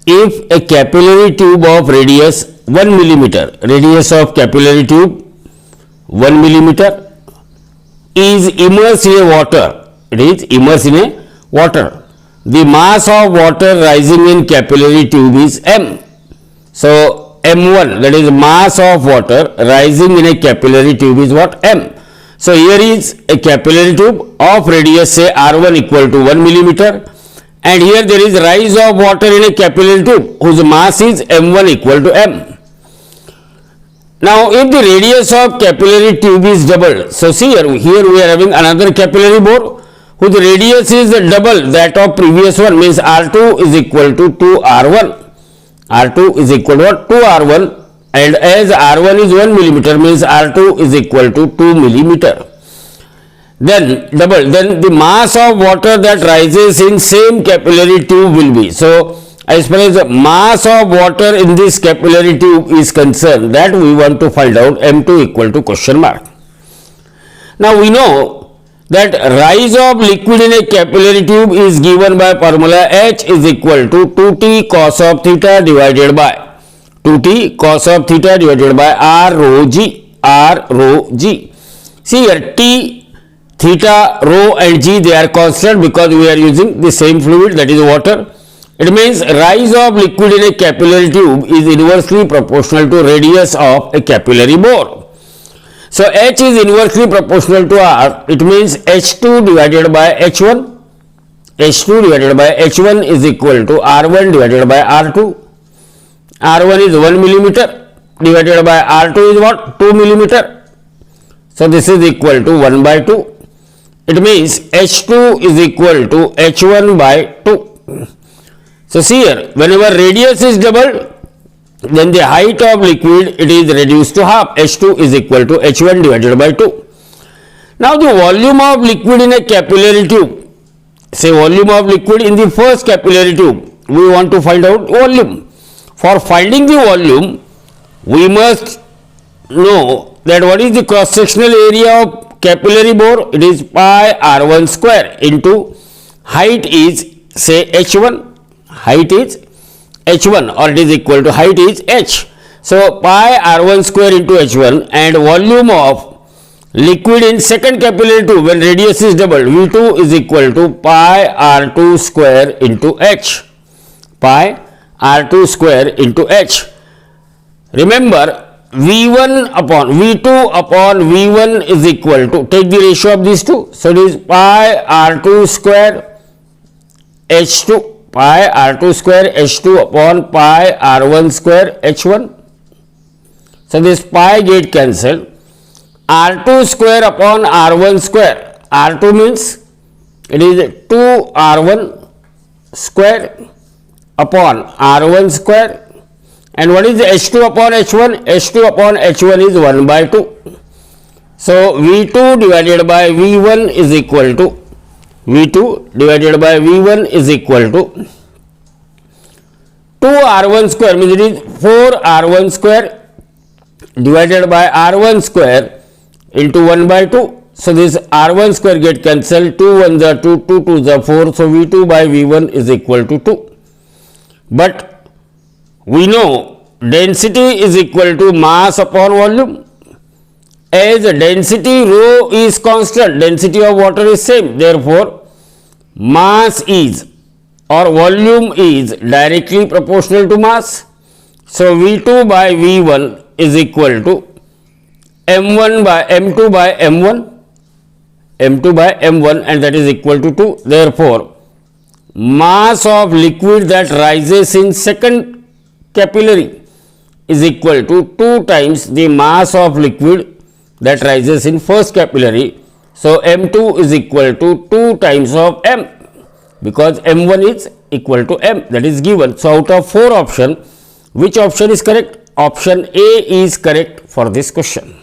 if a capillary tube of radius 1 millimeter, radius of capillary tube 1 millimeter is immersed in a water, it is immersed in a water. The mass of water rising in capillary tube is m. So m1, that is mass of water rising in a capillary tube is what? M. So here is a capillary tube of radius say r1 equal to 1 millimeter, and here there is rise of water in a capillary tube whose mass is m1 equal to m. Now if the radius of capillary tube is doubled, so see here we are having another capillary bore whose radius is double that of previous one, means r2 is equal to 2r1. r2 is equal to what? 2r1, and as r1 is 1 millimeter means r2 is equal to 2 millimeter. Then double, then the mass of water that rises in same capillary tube will be. So as far as the mass of water in this capillary tube is concerned, that we want to find out, m2 equal to question mark. Now we know that rise of liquid in a capillary tube is given by formula H is equal to 2t cos of theta divided by 2t cos of theta divided by r rho g, r rho g. See here, t, theta, rho and g, they are constant because we are using the same fluid, that is water. It means rise of liquid in a capillary tube is inversely proportional to radius of a capillary bore. So H is inversely proportional to R. It means H2 divided by H1. H2 divided by H1 is equal to R1 divided by R2. R1 is 1 millimeter divided by R2 is what? 2 millimeter. So this is equal to 1 by 2. It means H2 is equal to H1 by 2. So see here, whenever radius is doubled, then the height of liquid it is reduced to half. H2 is equal to H1 divided by 2. Now the volume of liquid in a capillary tube, say volume of liquid in the first capillary tube, we want to find out volume. For finding the volume, we must know that what is the cross sectional area of capillary bore? It is pi r1 square into height is say h1, height is h1, or it is equal to height is h. So pi r1 square into h1, and volume of liquid in second capillary tube when radius is doubled, V2 is equal to pi r2 square into h, pi r2 square into h. Remember, V1 upon V2 upon V1 is equal to, take the ratio of these two, so it is pi r2 square h2, pi r2 square h2 upon pi r1 square h1. So this pi get cancelled. R2 square upon r1 square, r2 means it is 2r1 square upon r1 square. And what is the H2 upon H1? H2 upon H1 is 1 by 2. So V2 divided by V1 is equal to, V2 divided by V1 is equal to 2r1 square, means it is 4r1 square divided by r1 square into 1 by 2. So this r1 square get cancelled, 2 1s are 2, 2 2s are 4. So V2 by V1 is equal to 2. But we know density is equal to mass upon volume. As density rho is constant, density of water is same. Therefore, mass is or volume is directly proportional to mass. So V2 by V1 is equal to M1 by M2 by M1, M2 by M1, and that is equal to 2. Therefore, mass of liquid that rises in second capillary is equal to 2 times the mass of liquid that rises in first capillary. So M2 is equal to 2 times of M, because M1 is equal to M, that is given. So out of 4 options, which option is correct? Option A is correct for this question.